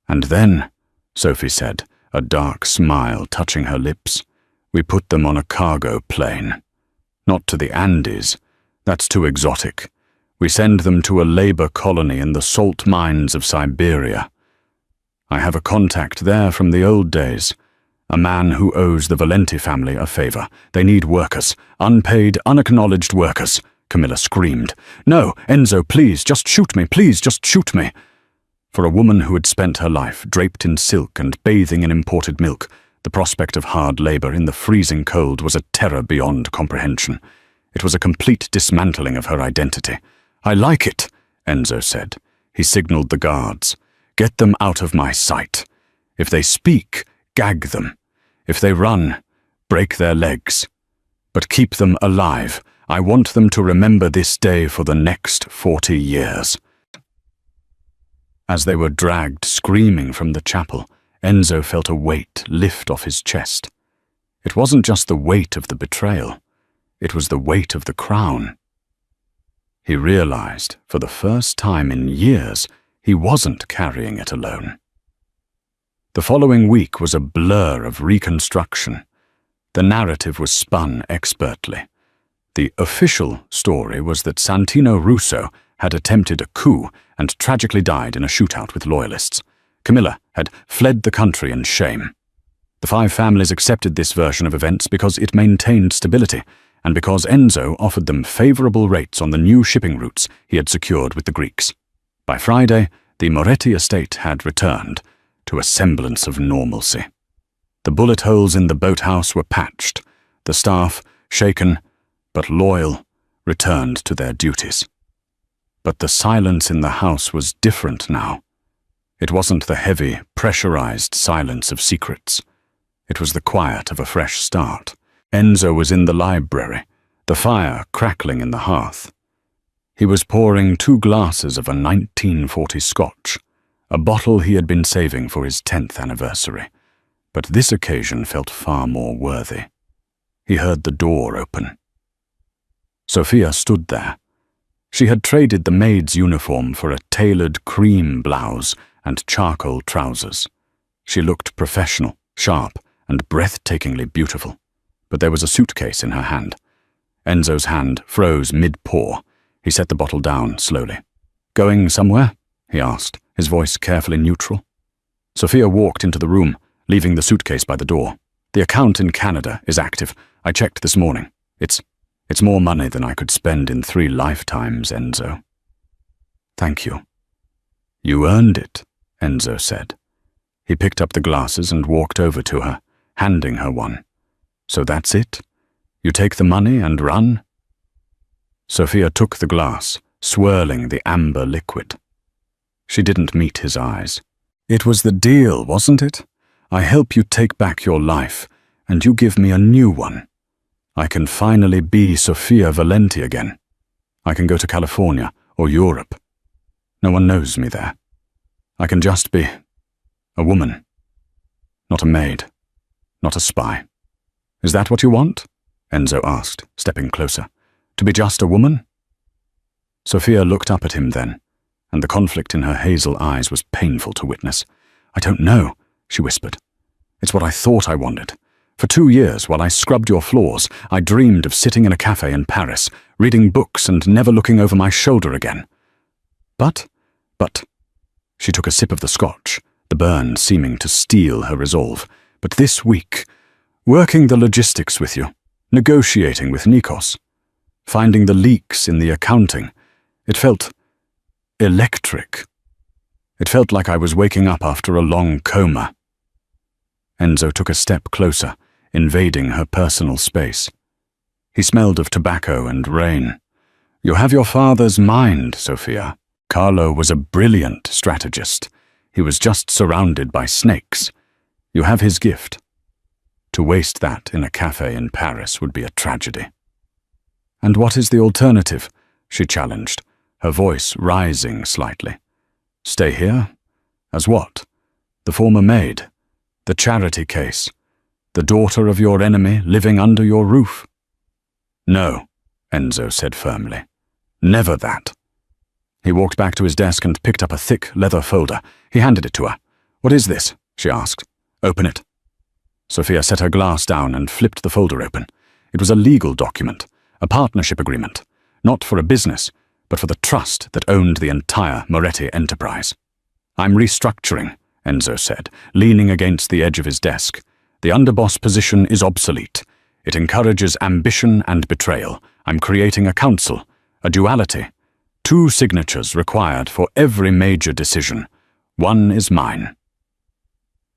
"And then," Sophie said, a dark smile touching her lips, "we put them on a cargo plane. Not to the Andes. That's too exotic. We send them to a labor colony in the salt mines of Siberia. I have a contact there from the old days, a man who owes the Valenti family a favor. They need workers, unpaid, unacknowledged workers." Camilla screamed. "No, Enzo, please, just shoot me, please, just shoot me." For a woman who had spent her life draped in silk and bathing in imported milk, the prospect of hard labor in the freezing cold was a terror beyond comprehension. It was a complete dismantling of her identity. "I like it," Enzo said. He signaled the guards. "Get them out of my sight. If they speak, gag them. If they run, break their legs. But keep them alive. I want them to remember this day for the next 40 years." As they were dragged screaming from the chapel, Enzo felt a weight lift off his chest. It wasn't just the weight of the betrayal. It was the weight of the crown. He realized, for the first time in years, he wasn't carrying it alone. The following week was a blur of reconstruction. The narrative was spun expertly. The official story was that Santino Russo had attempted a coup and tragically died in a shootout with loyalists. Camilla had fled the country in shame. The 5 families accepted this version of events because it maintained stability, and because Enzo offered them favorable rates on the new shipping routes he had secured with the Greeks. By Friday, the Moretti estate had returned to a semblance of normalcy. The bullet holes in the boathouse were patched. The staff, shaken but loyal, returned to their duties. But the silence in the house was different now. It wasn't the heavy, pressurized silence of secrets. It was the quiet of a fresh start. Enzo was in the library, the fire crackling in the hearth. He was pouring 2 glasses of a 1940 scotch, a bottle he had been saving for his 10th anniversary. But this occasion felt far more worthy. He heard the door open. Sophia stood there. She had traded the maid's uniform for a tailored cream blouse and charcoal trousers. She looked professional, sharp, and breathtakingly beautiful. But there was a suitcase in her hand. Enzo's hand froze mid-pour. He set the bottle down slowly. "Going somewhere?" he asked, his voice carefully neutral. Sophia walked into the room, leaving the suitcase by the door. "The account in Canada is active. I checked this morning. It's more money than I could spend in 3 lifetimes, Enzo." "Thank you." "You earned it," Enzo said. He picked up the glasses and walked over to her, handing her one. "So that's it? You take the money and run?" Sophia took the glass, swirling the amber liquid. She didn't meet his eyes. "It was the deal, wasn't it? I help you take back your life, and you give me a new one. I can finally be Sophia Valenti again. I can go to California or Europe. No one knows me there. I can just be a woman. Not a maid. Not a spy. Is that what you want?" Enzo asked, stepping closer. "To be just a woman?" Sophia looked up at him then, and the conflict in her hazel eyes was painful to witness. "I don't know," she whispered. "It's what I thought I wanted. For 2 years, while I scrubbed your floors, I dreamed of sitting in a cafe in Paris, reading books and never looking over my shoulder again. But, she took a sip of the scotch, the burn seeming to steel her resolve. "But this week, working the logistics with you, negotiating with Nikos, finding the leaks in the accounting, it felt electric. It felt like I was waking up after a long coma." Enzo took a step closer, invading her personal space. He smelled of tobacco and rain. "You have your father's mind, Sophia. Carlo was a brilliant strategist. He was just surrounded by snakes. You have his gift. To waste that in a cafe in Paris would be a tragedy." "And what is the alternative?" she challenged, her voice rising slightly. "Stay here? As what? The former maid? The charity case? The daughter of your enemy living under your roof?" "No," Enzo said firmly. "Never that." He walked back to his desk and picked up a thick leather folder. He handed it to her. "What is this?" she asked. "Open it." Sophia set her glass down and flipped the folder open. It was a legal document, a partnership agreement, not for a business, but for the trust that owned the entire Moretti enterprise. "I'm restructuring," Enzo said, leaning against the edge of his desk. "The underboss position is obsolete. It encourages ambition and betrayal. I'm creating a council, a duality. 2 signatures required for every major decision. One is mine."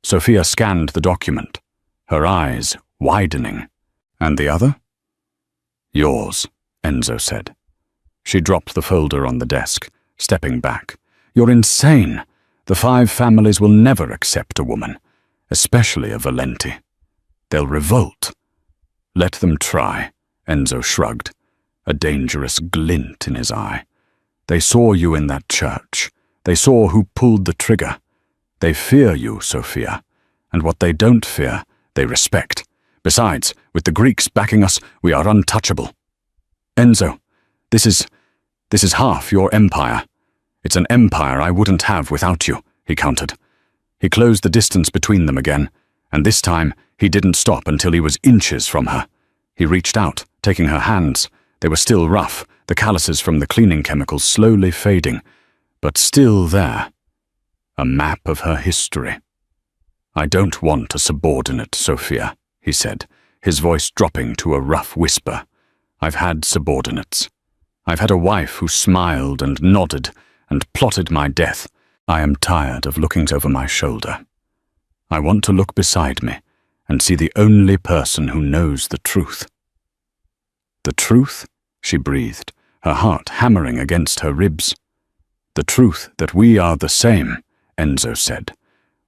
Sophia scanned the document, her eyes widening. "And the other?" "Yours," Enzo said. She dropped the folder on the desk, stepping back. "You're insane. The 5 families will never accept a woman, especially a Valenti. They'll revolt." "Let them try," Enzo shrugged, a dangerous glint in his eye. "They saw you in that church. They saw who pulled the trigger. They fear you, Sophia, and what they don't fear, they respect. Besides, with the Greeks backing us, we are untouchable." "Enzo, this is half your empire. It's an empire I wouldn't have without you," he countered. He closed the distance between them again, and this time he didn't stop until he was inches from her. He reached out, taking her hands, They were still rough, the calluses from the cleaning chemicals slowly fading, but still there. A map of her history. "I don't want a subordinate, Sophia," he said, his voice dropping to a rough whisper. "I've had subordinates. I've had a wife who smiled and nodded and plotted my death. I am tired of looking over my shoulder. I want to look beside me and see the only person who knows the truth." "The truth?" she breathed, her heart hammering against her ribs. "The truth that we are the same," Enzo said.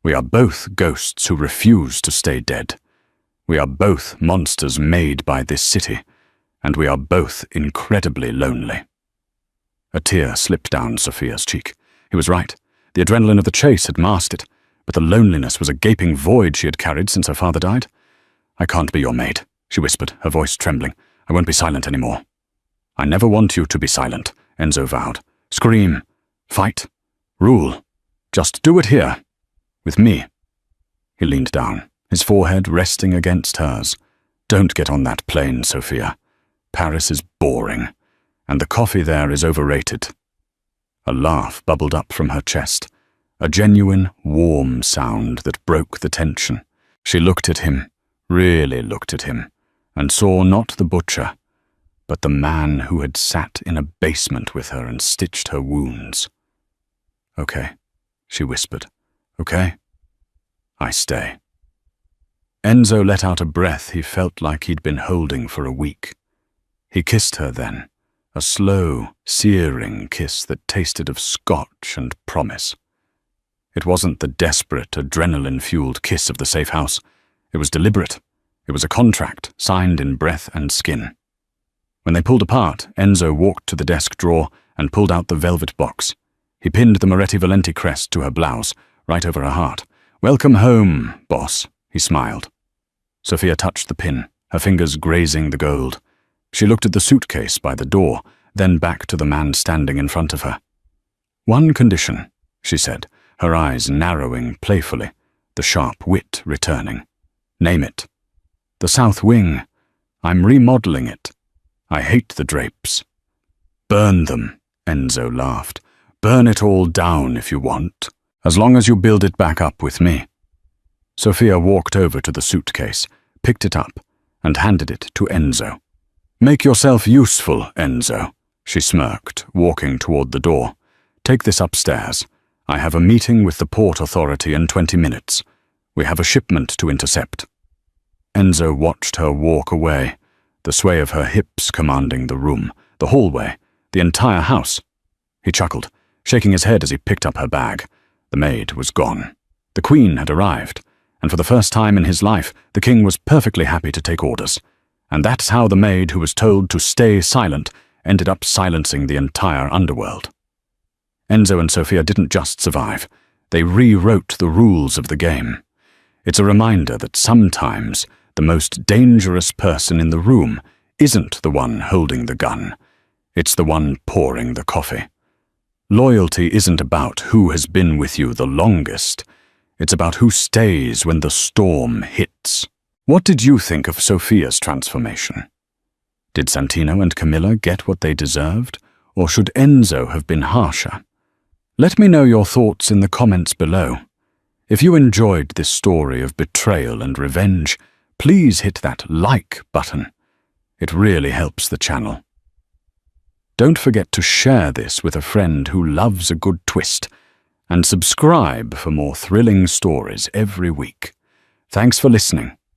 "We are both ghosts who refuse to stay dead. We are both monsters made by this city, and we are both incredibly lonely." A tear slipped down Sophia's cheek. He was right. The adrenaline of the chase had masked it, but the loneliness was a gaping void she had carried since her father died. "I can't be your maid," she whispered, her voice trembling. "I won't be silent anymore." "I never want you to be silent," Enzo vowed. "Scream, fight, rule. Just do it here, with me." He leaned down, his forehead resting against hers. "Don't get on that plane, Sophia. Paris is boring, and the coffee there is overrated." A laugh bubbled up from her chest, a genuine, warm sound that broke the tension. She looked at him, really looked at him, and saw not the butcher, but the man who had sat in a basement with her and stitched her wounds. "Okay," she whispered. "Okay? I stay." Enzo let out a breath he felt like he'd been holding for a week. He kissed her then, a slow, searing kiss that tasted of scotch and promise. It wasn't the desperate, adrenaline-fueled kiss of the safe house. It was deliberate. It was a contract, signed in breath and skin. When they pulled apart, Enzo walked to the desk drawer and pulled out the velvet box. He pinned the Moretti Valenti crest to her blouse, right over her heart. "Welcome home, boss," he smiled. Sophia touched the pin, her fingers grazing the gold. She looked at the suitcase by the door, then back to the man standing in front of her. "One condition," she said, her eyes narrowing playfully, the sharp wit returning. "Name it." "The South Wing. I'm remodeling it. I hate the drapes." "Burn them," Enzo laughed. "Burn it all down if you want, as long as you build it back up with me." Sophia walked over to the suitcase, picked it up, and handed it to Enzo. "Make yourself useful, Enzo," she smirked, walking toward the door. "Take this upstairs. I have a meeting with the Port Authority in 20 minutes. We have a shipment to intercept." Enzo watched her walk away, the sway of her hips commanding the room, the hallway, the entire house. He chuckled, shaking his head as he picked up her bag. The maid was gone. The Queen had arrived, and for the first time in his life, the King was perfectly happy to take orders. And that's how the maid who was told to stay silent ended up silencing the entire underworld. Enzo and Sophia didn't just survive. They rewrote the rules of the game. It's a reminder that sometimes the most dangerous person in the room isn't the one holding the gun. It's the one pouring the coffee. Loyalty isn't about who has been with you the longest. It's about who stays when the storm hits. What did you think of Sophia's transformation? Did Santino and Camilla get what they deserved, or should Enzo have been harsher? Let me know your thoughts in the comments below. If you enjoyed this story of betrayal and revenge, please hit that like button. It really helps the channel. Don't forget to share this with a friend who loves a good twist, and subscribe for more thrilling stories every week. Thanks for listening.